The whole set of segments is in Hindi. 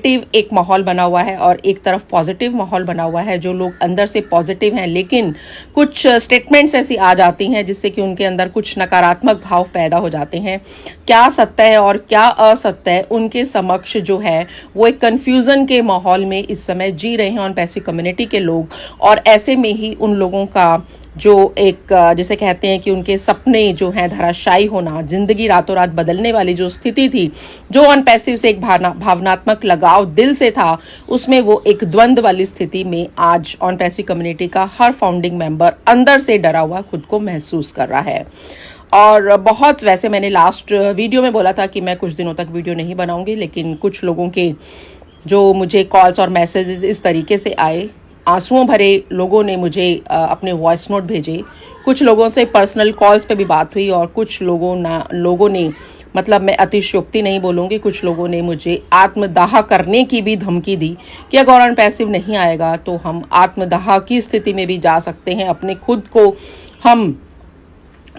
नेगेटिव एक माहौल बना हुआ है और एक तरफ पॉजिटिव माहौल बना हुआ है। जो लोग अंदर से पॉजिटिव हैं, लेकिन कुछ स्टेटमेंट्स ऐसी आ जाती हैं जिससे कि उनके अंदर कुछ नकारात्मक भाव पैदा हो जाते हैं। क्या सत्य है और क्या असत्य है, उनके समक्ष जो है वो एक कंफ्यूजन के माहौल में इस समय जी रहे हैं ऑन पैसिव कम्युनिटी के लोग। और ऐसे में ही उन लोगों का जो एक जैसे कहते हैं कि उनके सपने जो हैं धराशायी होना, जिंदगी रातों रात बदलने वाली जो स्थिति थी, जो ऑन पैसिव से एक भावनात्मक लगाव दिल से था, उसमें वो एक द्वंद्व वाली स्थिति में आज ऑन पैसिव कम्युनिटी का हर फाउंडिंग मेंबर अंदर से डरा हुआ खुद को महसूस कर रहा है। और बहुत वैसे मैंने लास्ट वीडियो में बोला था कि मैं कुछ दिनों तक वीडियो नहीं बनाऊंगी, लेकिन कुछ लोगों के जो मुझे कॉल्स और मैसेजेस इस तरीके से आए, आंसुओं भरे लोगों ने मुझे अपने वॉइस नोट भेजे, कुछ लोगों से पर्सनल कॉल्स पे भी बात हुई, और कुछ लोगों ने मतलब मैं अतिशयोक्ति नहीं बोलूँगी, कुछ लोगों ने मुझे आत्मदाह करने की भी धमकी दी कि अगर ऑन पैसिव नहीं आएगा तो हम आत्मदाह की स्थिति में भी जा सकते हैं,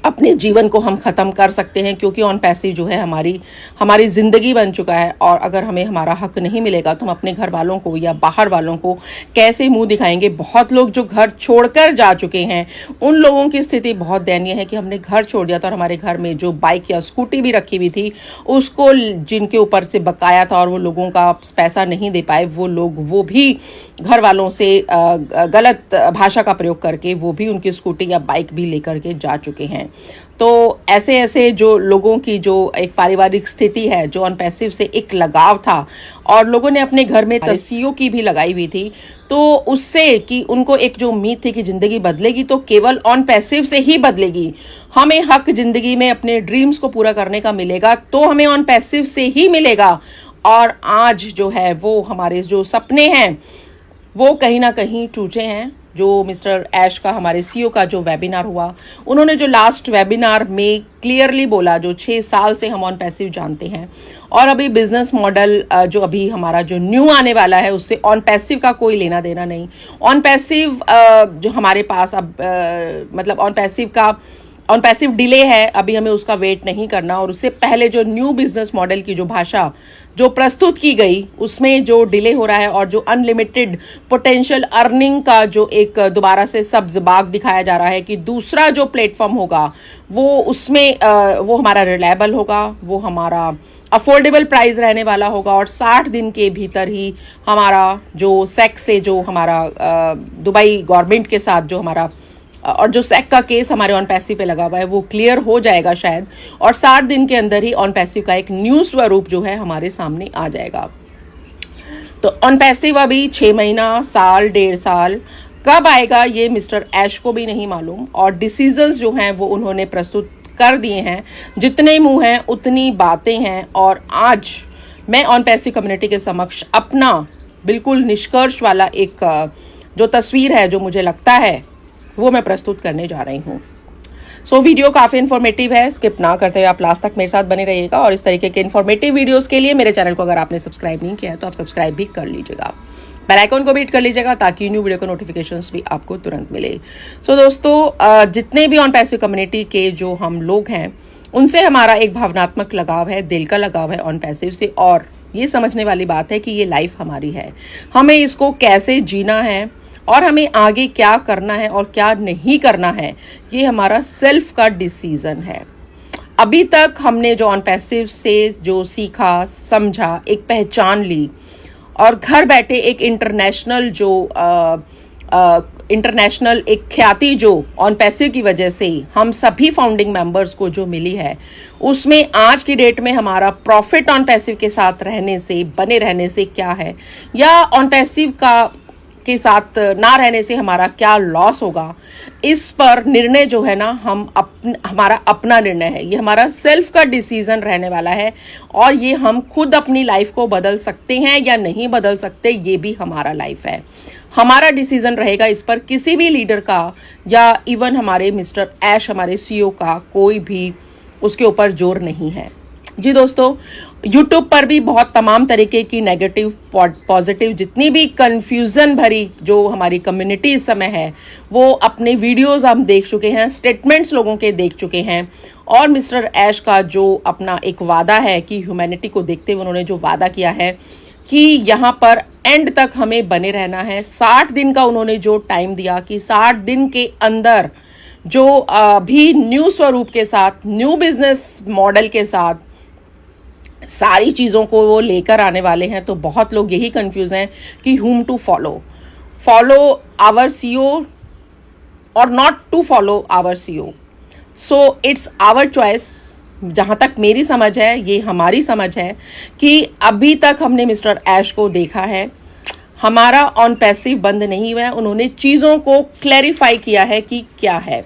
अपने जीवन को हम ख़त्म कर सकते हैं, क्योंकि ऑन पैसिव जो है हमारी ज़िंदगी बन चुका है। और अगर हमें हमारा हक नहीं मिलेगा तो हम अपने घर वालों को या बाहर वालों को कैसे मुंह दिखाएंगे। बहुत लोग जो घर छोड़कर जा चुके हैं, उन लोगों की स्थिति बहुत दयनीय है कि हमने घर छोड़ दिया था और हमारे घर में जो बाइक या स्कूटी भी रखी हुई थी, उसको जिनके ऊपर से बकाया था और वो लोगों का पैसा नहीं दे पाए, वो भी घर वालों से गलत भाषा का प्रयोग करके वो भी उनकी स्कूटी या बाइक भी लेकर के जा चुके हैं। तो ऐसे जो लोगों की जो एक पारिवारिक स्थिति है, जो ऑन पैसिव से एक लगाव था, और लोगों ने अपने घर में तस्वीरों की भी लगाई हुई थी, तो उससे कि उनको एक जो उम्मीद थी कि ज़िंदगी बदलेगी तो केवल ऑन पैसिव से ही बदलेगी, हमें हक ज़िंदगी में अपने ड्रीम्स को पूरा करने का मिलेगा तो हमें ऑन पैसिव से ही मिलेगा। और आज जो है वो हमारे जो सपने हैं वो कहीं ना कहीं टूटे हैं। जो मिस्टर ऐश का, हमारे सीईओ का जो वेबिनार हुआ, उन्होंने जो लास्ट वेबिनार में क्लियरली बोला, जो 6 साल से हम ऑन पैसिव जानते हैं, और अभी बिजनेस मॉडल जो अभी हमारा जो न्यू आने वाला है उससे ऑन पैसिव का कोई लेना देना नहीं। ऑन पैसिव जो हमारे पास अब मतलब ऑन पैसिव डिले है, अभी हमें उसका वेट नहीं करना। और उससे पहले जो न्यू बिजनेस मॉडल की जो भाषा जो प्रस्तुत की गई, उसमें जो डिले हो रहा है और जो अनलिमिटेड पोटेंशियल अर्निंग का जो एक दोबारा से सब्ज बाग दिखाया जा रहा है कि दूसरा जो प्लेटफॉर्म होगा वो उसमें वो हमारा रिलायबल होगा, वो हमारा अफोर्डेबल प्राइस रहने वाला होगा, और 60 दिन के भीतर ही हमारा जो सेक से जो हमारा दुबई गवर्नमेंट के साथ जो हमारा और जो सेक का केस हमारे ऑन पैसिव पे लगा हुआ है वो क्लियर हो जाएगा शायद, और 60 दिन के अंदर ही ऑन पैसिव का एक न्यू स्वरूप जो है हमारे सामने आ जाएगा। तो ऑन पैसिव अभी 6 महीना, साल, 1.5 साल कब आएगा ये मिस्टर ऐश को भी नहीं मालूम, और डिसीजंस जो हैं वो उन्होंने प्रस्तुत कर दिए हैं। जितने मुंह हैं उतनी बातें हैं, और आज मैं ऑन पैसिव कम्युनिटी के समक्ष अपना बिल्कुल निष्कर्ष वाला एक जो तस्वीर है, जो मुझे लगता है, वो मैं प्रस्तुत करने जा रही हूँ। सो वीडियो काफ़ी इन्फॉर्मेटिव है, स्किप ना करते हुए आप लास्ट तक मेरे साथ बने रहिएगा। और इस तरीके के इन्फॉर्मेटिव वीडियोस के लिए मेरे चैनल को अगर आपने सब्सक्राइब नहीं किया है तो आप सब्सक्राइब भी कर लीजिएगा, बेल आइकन को भी हिट कर लीजिएगा ताकि न्यू वीडियो का नोटिफिकेशंस भी आपको तुरंत मिले। सो दोस्तों, जितने भी ऑन पैसिव कम्युनिटी के जो हम लोग हैं, उनसे हमारा एक भावनात्मक लगाव है, दिल का लगाव है ऑन पैसिव से। और ये समझने वाली बात है कि ये लाइफ हमारी है, हमें इसको कैसे जीना है और हमें आगे क्या करना है और क्या नहीं करना है, ये हमारा सेल्फ का डिसीजन है। अभी तक हमने जो ऑन पैसिव से जो सीखा, समझा, एक पहचान ली, और घर बैठे एक इंटरनेशनल एक ख्याति जो ऑन पैसिव की वजह से हम सभी फाउंडिंग मेंबर्स को जो मिली है, उसमें आज की डेट में हमारा प्रॉफिट ऑन पैसिव के साथ रहने से, बने रहने से क्या है, या ऑन पैसिव के साथ ना रहने से हमारा क्या लॉस होगा, इस पर निर्णय जो है ना हमारा अपना निर्णय है। ये हमारा सेल्फ का डिसीजन रहने वाला है, और ये हम खुद अपनी लाइफ को बदल सकते हैं या नहीं बदल सकते, ये भी हमारा लाइफ है, हमारा डिसीजन रहेगा। इस पर किसी भी लीडर का या इवन हमारे मिस्टर ऐश, हमारे सीईओ का कोई भी उसके ऊपर जोर नहीं है। जी दोस्तों, यूट्यूब पर भी बहुत तमाम तरीके की नेगेटिव, पॉजिटिव, जितनी भी कंफ्यूजन भरी जो हमारी कम्युनिटी इस समय है, वो अपने वीडियोस हम देख चुके हैं, स्टेटमेंट्स लोगों के देख चुके हैं। और मिस्टर ऐश का जो अपना एक वादा है कि ह्यूमैनिटी को देखते हुए उन्होंने जो वादा किया है कि यहाँ पर एंड तक हमें बने रहना है। 60 दिन का उन्होंने जो टाइम दिया कि 60 दिन के अंदर जो भी न्यू स्वरूप के साथ, न्यू बिजनेस मॉडल के साथ सारी चीज़ों को वो लेकर आने वाले हैं। तो बहुत लोग यही कंफ्यूज हैं कि whom to follow our CEO or not to follow our CEO। so it's our choice। जहाँ तक मेरी समझ है, ये हमारी समझ है कि अभी तक हमने मिस्टर ऐश को देखा है, हमारा ऑन पैसिव बंद नहीं हुआ है। उन्होंने चीज़ों को क्लैरिफाई किया है कि क्या है।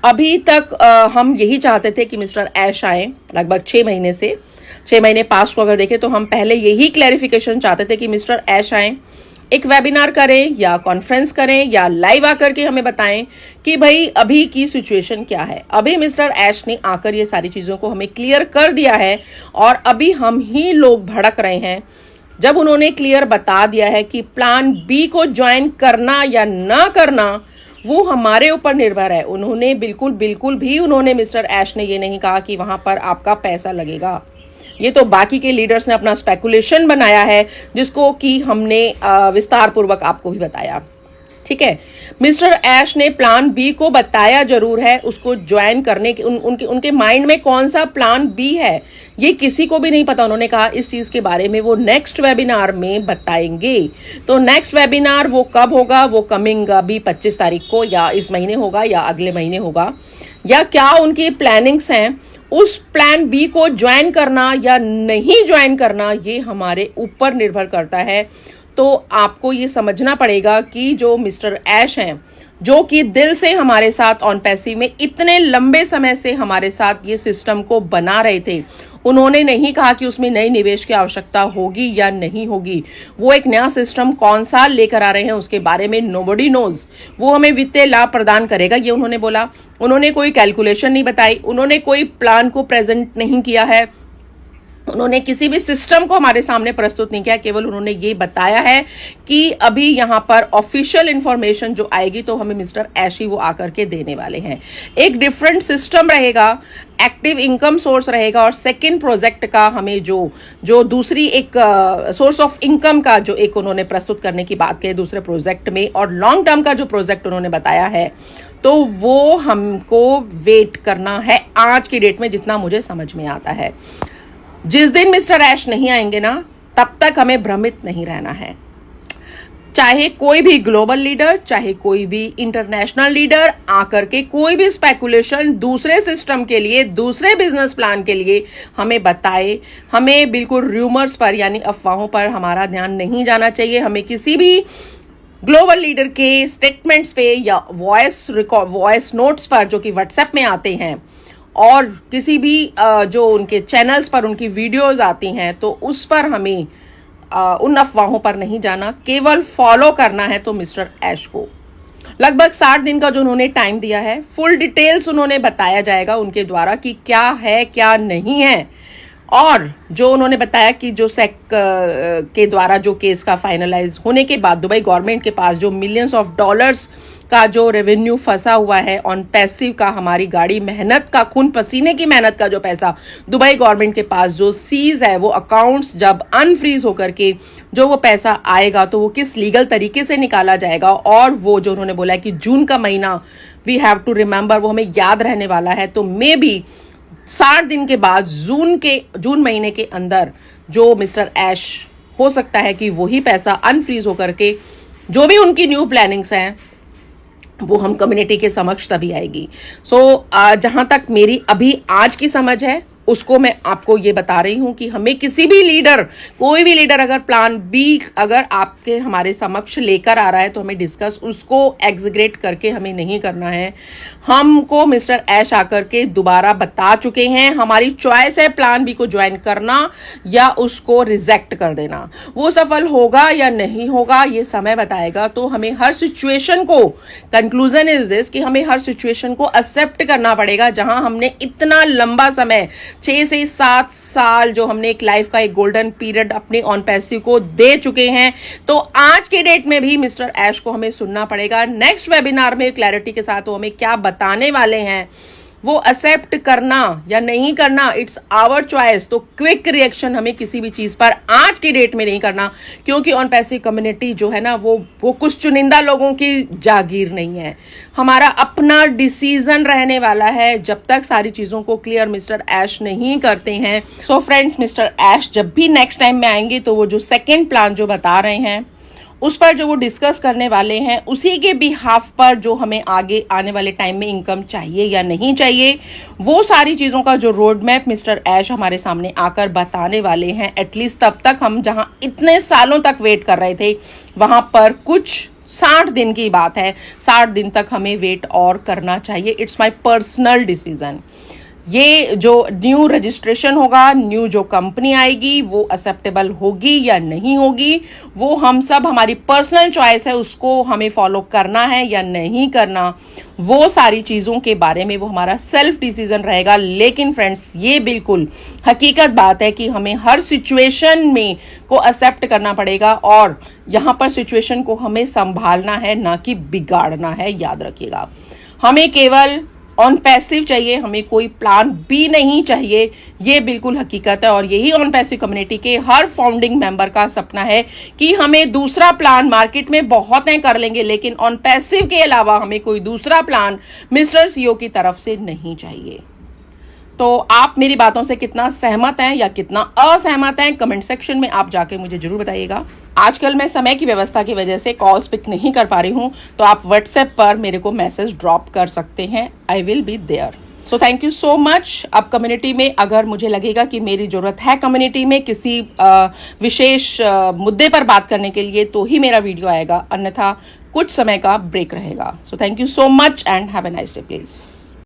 अभी तक हम यही चाहते थे कि मिस्टर ऐश आए, लगभग 6 महीने से 6 महीने पास्ट को अगर देखें तो हम पहले यही क्लैरिफिकेशन चाहते थे कि मिस्टर ऐश आए, एक वेबिनार करें या कॉन्फ्रेंस करें या लाइव आकर के हमें बताएं कि भाई अभी की सिचुएशन क्या है। अभी मिस्टर ऐश ने आकर ये सारी चीज़ों को हमें क्लियर कर दिया है और अभी हम ही लोग भड़क रहे हैं। जब उन्होंने क्लियर बता दिया है कि प्लान बी को ज्वाइन करना या ना करना वो हमारे ऊपर निर्भर है। उन्होंने बिल्कुल भी उन्होंने मिस्टर ऐश ने ये नहीं कहा कि वहां पर आपका पैसा लगेगा। ये तो बाकी के लीडर्स ने अपना स्पेकुलेशन बनाया है, जिसको कि हमने विस्तार पूर्वक आपको भी बताया। ठीक है, मिस्टर ऐश ने प्लान बी को बताया जरूर है, उसको ज्वाइन करने के उनके माइंड में कौन सा प्लान बी है ये किसी को भी नहीं पता। उन्होंने कहा इस चीज के बारे में वो नेक्स्ट वेबिनार में बताएंगे। तो नेक्स्ट वेबिनार वो कब होगा, वो कमिंग अभी 25 तारीख को या इस महीने होगा या अगले महीने होगा, या क्या उनकी प्लानिंग्स हैं, उस प्लान बी को ज्वाइन करना या नहीं ज्वाइन करना ये हमारे ऊपर निर्भर करता है। तो आपको ये समझना पड़ेगा कि जो मिस्टर ऐश हैं, जो कि दिल से हमारे साथ ऑन पैसिव में इतने लंबे समय से हमारे साथ ये सिस्टम को बना रहे थे, उन्होंने नहीं कहा कि उसमें नई निवेश की आवश्यकता होगी या नहीं होगी। वो एक नया सिस्टम कौन सा लेकर आ रहे हैं उसके बारे में नोबडी नोज। वो हमें वित्तीय लाभ प्रदान करेगा ये उन्होंने बोला। उन्होंने कोई कैलकुलेशन नहीं बताई, उन्होंने कोई प्लान को प्रेजेंट नहीं किया है, उन्होंने किसी भी सिस्टम को हमारे सामने प्रस्तुत नहीं किया। केवल उन्होंने ये बताया है कि अभी यहाँ पर ऑफिशियल इंफॉर्मेशन जो आएगी तो हमें मिस्टर ऐश ही वो आकर के देने वाले हैं। एक डिफरेंट सिस्टम रहेगा, एक्टिव इनकम सोर्स रहेगा और सेकंड प्रोजेक्ट का हमें जो दूसरी एक सोर्स ऑफ इनकम का जो एक उन्होंने प्रस्तुत करने की बात कही दूसरे प्रोजेक्ट में, और लॉन्ग टर्म का जो प्रोजेक्ट उन्होंने बताया है, तो वो हमको वेट करना है आज की डेट में जितना मुझे समझ में आता है। जिस दिन मिस्टर ऐश नहीं आएंगे ना, तब तक हमें भ्रमित नहीं रहना है। चाहे कोई भी ग्लोबल लीडर, चाहे कोई भी इंटरनेशनल लीडर आकर के कोई भी स्पेकुलेशन दूसरे सिस्टम के लिए, दूसरे बिजनेस प्लान के लिए हमें बताए, हमें बिल्कुल रूमर्स पर यानी अफवाहों पर हमारा ध्यान नहीं जाना चाहिए। हमें किसी भी ग्लोबल लीडर के स्टेटमेंट्स पे या वॉइस नोट्स पर जो कि व्हाट्सएप में आते हैं और किसी भी जो उनके चैनल्स पर उनकी वीडियोस आती हैं, तो उस पर हमें उन अफवाहों पर नहीं जाना, केवल फॉलो करना है तो मिस्टर ऐश को। लगभग 60 दिन का जो उन्होंने टाइम दिया है, फुल डिटेल्स उन्होंने बताया जाएगा उनके द्वारा कि क्या है क्या नहीं है। और जो उन्होंने बताया कि जो सेक के द्वारा जो केस का फाइनलाइज होने के बाद दुबई गवर्नमेंट के पास जो मिलियंस ऑफ डॉलर्स का जो रेवेन्यू फंसा हुआ है ऑन पैसिव का, हमारी गाड़ी मेहनत का, खून पसीने की मेहनत का जो पैसा दुबई गवर्नमेंट के पास जो सीज है, वो अकाउंट्स जब अनफ्रीज होकर के जो वो पैसा आएगा तो वो किस लीगल तरीके से निकाला जाएगा। और वो जो उन्होंने बोला है कि जून का महीना वी हैव टू रिमेंबर, वो हमें याद रहने वाला है। तो मे बी 60 दिन के बाद जून महीने के अंदर जो मिस्टर ऐश हो सकता है कि वही पैसा अनफ्रीज होकर के जो भी उनकी न्यू प्लानिंग्स हैं वो हम कम्युनिटी के समक्ष तभी आएगी। जहां तक मेरी अभी आज की समझ है उसको मैं आपको ये बता रही हूं कि हमें किसी भी लीडर, कोई भी लीडर अगर प्लान बी अगर आपके हमारे समक्ष लेकर आ रहा है तो हमें डिस्कस उसको एग्जीक्यूट करके हमें नहीं करना है। हमको मिस्टर ऐश आकर के दोबारा बता चुके हैं, हमारी चॉइस है प्लान बी को ज्वाइन करना या उसको रिजेक्ट कर देना। वो सफल होगा या नहीं होगा ये समय बताएगा। तो हमें हर सिचुएशन को, कंक्लूजन इज दिस कि हमें हर सिचुएशन को एक्सेप्ट करना पड़ेगा। जहां हमने इतना लंबा समय 6 से 7 साल जो हमने एक लाइफ का एक गोल्डन पीरियड अपने ऑन पैसिव को दे चुके हैं, तो आज के डेट में भी मिस्टर ऐश को हमें सुनना पड़ेगा। नेक्स्ट वेबिनार में क्लैरिटी के साथ वो हमें क्या बताने वाले हैं वो एक्सेप्ट करना या नहीं करना इट्स आवर चॉइस। तो क्विक रिएक्शन हमें किसी भी चीज पर आज की डेट में नहीं करना, क्योंकि ऑन पैसिव कम्युनिटी जो है ना वो कुछ चुनिंदा लोगों की जागीर नहीं है। हमारा अपना डिसीजन रहने वाला है जब तक सारी चीजों को क्लियर मिस्टर ऐश नहीं करते हैं। सो फ्रेंड्स, मिस्टर ऐश जब भी नेक्स्ट टाइम में आएंगे तो वो जो सेकेंड प्लान जो बता रहे हैं उस पर जो वो डिस्कस करने वाले हैं, उसी के बिहाफ पर जो हमें आगे आने वाले टाइम में इनकम चाहिए या नहीं चाहिए, वो सारी चीज़ों का जो रोड मैप मिस्टर ऐश हमारे सामने आकर बताने वाले हैं। एटलीस्ट तब तक हम जहां इतने सालों तक वेट कर रहे थे वहां पर कुछ 60 दिन की बात है, 60 दिन तक हमें वेट और करना चाहिए। It's my personal decision. ये जो न्यू रजिस्ट्रेशन होगा, न्यू जो कंपनी आएगी वो एक्सेप्टेबल होगी या नहीं होगी, वो हम सब हमारी पर्सनल चॉइस है, उसको हमें फॉलो करना है या नहीं करना, वो सारी चीज़ों के बारे में वो हमारा सेल्फ डिसीजन रहेगा। लेकिन फ्रेंड्स, ये बिल्कुल हकीकत बात है कि हमें हर सिचुएशन में को एक्सेप्ट करना पड़ेगा और यहाँ पर सिचुएशन को हमें संभालना है, ना कि बिगाड़ना है। याद रखिएगा, हमें केवल ऑन पैसिव चाहिए, हमें कोई प्लान बी नहीं चाहिए। ये बिल्कुल हकीकत है और यही ऑन पैसिव कम्युनिटी के हर फाउंडिंग मेंबर का सपना है कि हमें दूसरा प्लान, मार्केट में बहुत हैं कर लेंगे, लेकिन ऑन पैसिव के अलावा हमें कोई दूसरा प्लान मिस्टर सीईओ की तरफ से नहीं चाहिए। तो आप मेरी बातों से कितना सहमत हैं या कितना असहमत हैं, कमेंट सेक्शन में आप जाके मुझे जरूर बताइएगा। आजकल मैं समय की व्यवस्था की वजह से कॉल्स पिक नहीं कर पा रही हूं, तो आप व्हाट्सएप पर मेरे को मैसेज ड्रॉप कर सकते हैं। I will be there. So thank you so much. अब कम्युनिटी में अगर मुझे लगेगा कि मेरी जरूरत है कम्युनिटी में किसी विशेष मुद्दे पर बात करने के लिए, तो ही मेरा वीडियो आएगा, अन्यथा कुछ समय का ब्रेक रहेगा। सो thank you so much and have a nice day please.